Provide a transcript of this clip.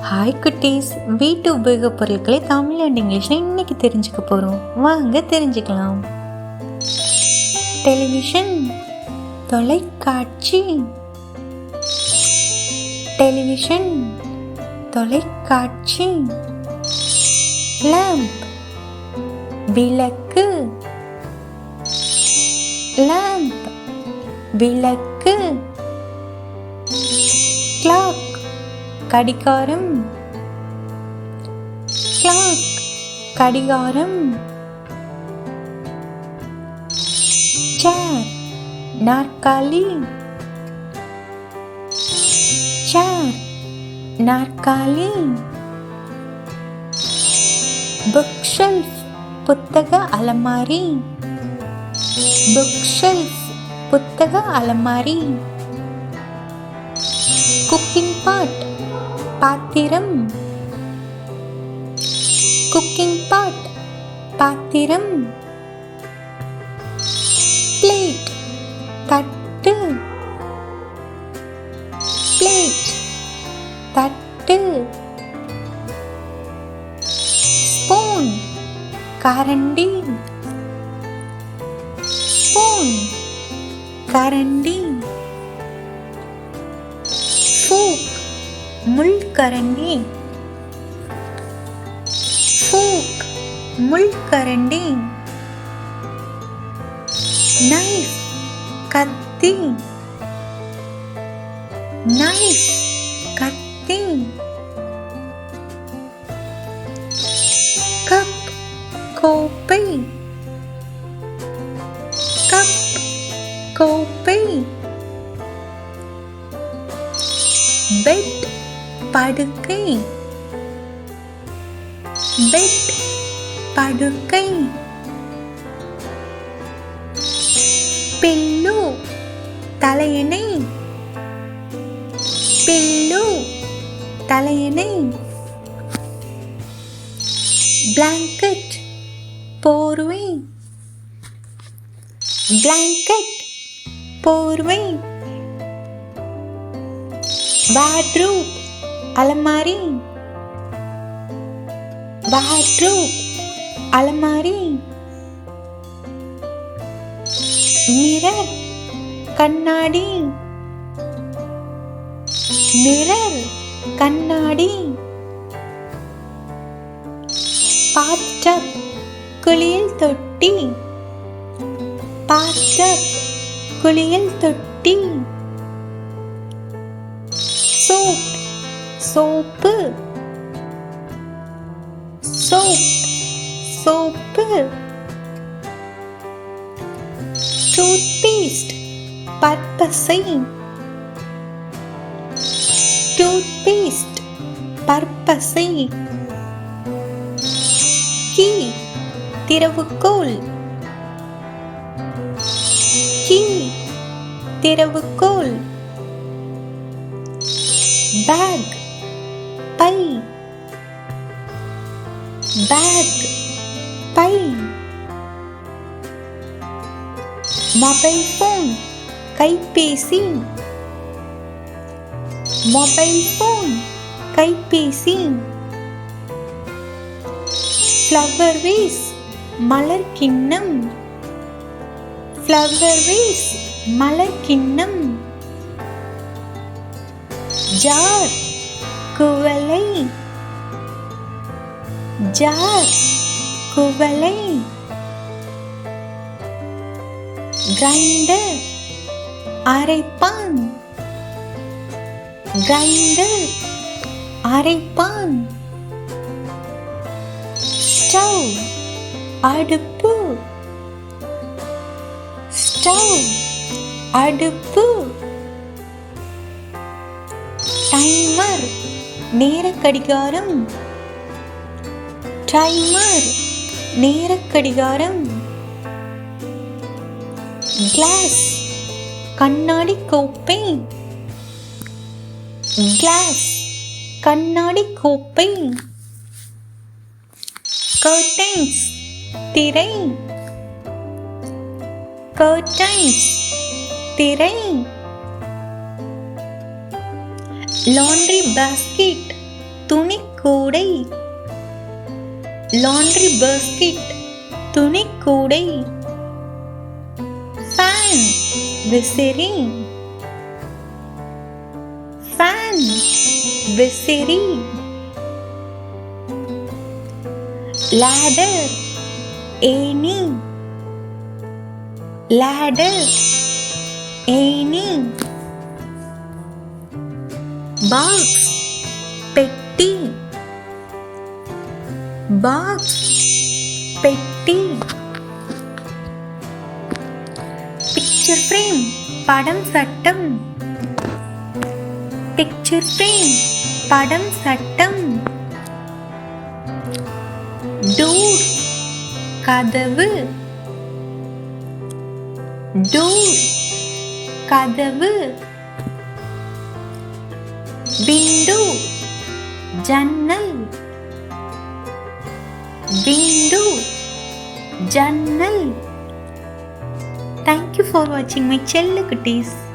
Hi குட்டீஸ், வீட்டு உபயோகப் பொருட்களை தமிழ் அண்ட் இங்கிலீஷ்ல இன்னைக்கு தெரிஞ்சுக்க போறோம். வாங்க தெரிஞ்சுக்கலாம். டெலிவிஷன், தொலைக்காட்சி. டெலிவிஷன், தொலைக்காட்சி. லேம்ப், விளக்கு. லேம்ப், விளக்கு. கிளாக், கடிகாரம். கிளாக், கடிகாரம். சேர், நாற்காலி. சேர், நாற்காலி. புக் ஷெல்ஃப், புத்தக அலமாரி. புக் ஷெல்ஃப், புத்தக அலமாரி. குக்கிங் பாட், பாத்திரம். குக்கிங் பாட், பாத்திரம். பிளேட், தட்டு. பிளேட், தட்டு. ஸ்பூன், கரண்டி. ஸ்பூன், கரண்டி. ஃபோக், முள்கரண்டி. ஃபோக், முள்கரண்டி. நைஃப், கத்தி. நைஃப், கத்தி. கப், கோப்பை. கப், கோப்பை. பெட், படுக்கை. பெட், படுக்கை. பில்லோ, தலையணை. பில்லோ, தலையணை. பிளாங்கெட், போர்வை. பிளாங்கெட், போர்வை. வார்ட்ரோப், அலமாரி. வார்ட்ரோப், அலமாரி. மிரர், கண்ணாடி. மிரர், கண்ணாடி. பாத்டப், குளியல் தொட்டி. பாத்டப், குளியல் தொட்டி. Soap, soap. Soap, soap. Toothpaste, பற்பசை. டூத்பேஸ்ட், பற்பசை. கீ, திறவுகோல். கீ, திறவுகோல். பேக், பை. பேக், பை. மொபைல் போன், கைபேசி. மொபைல் போன், கைபேசி. ஃப்ளவர் வேஸ், மலர் கிண்ணம். ஃப்ளவர் வேஸ், மலர் கிண்ணம். ஜார், குவளை. ஜார், குவளை. கிரைண்டர், அரைப்பான். கிரைண்டர், அரைப்பான். ஸ்டவ், அடுப்பு. ஸ்டவ், அடுப்பு. டைமர், நேரக்கடிகாரம். டைமர், நேரக்கடிகாரம். கிளாஸ், கண்ணாடி கோப்பை. கிளாஸ், கண்ணாடி கோப்பை. கர்டைன்ஸ், திரை. கர்டைன்ஸ், திரை. லாண்ட்ரி பாஸ்கெட் துணி கூடை. லாண்ட்ரி பாஸ்கெட் துணி கூடை. ஃபேன் விசிறி. ஃபேன் விசிறி. ladder ஏணி. ladder ஏணி. பாக்ஸ் பெட்டி. பாக்ஸ் பெட்டி. பிக்சர் ஃப்ரேம் படம் சட்டம். பிக்சர் ஃப்ரேம் படம் சட்டம். டோர் கதவு. டோர் கதவு. விண்டோ ஜன்னல். விண்டோ ஜன்னல். Thank you for watching my செல்ல குட்டீஸ்.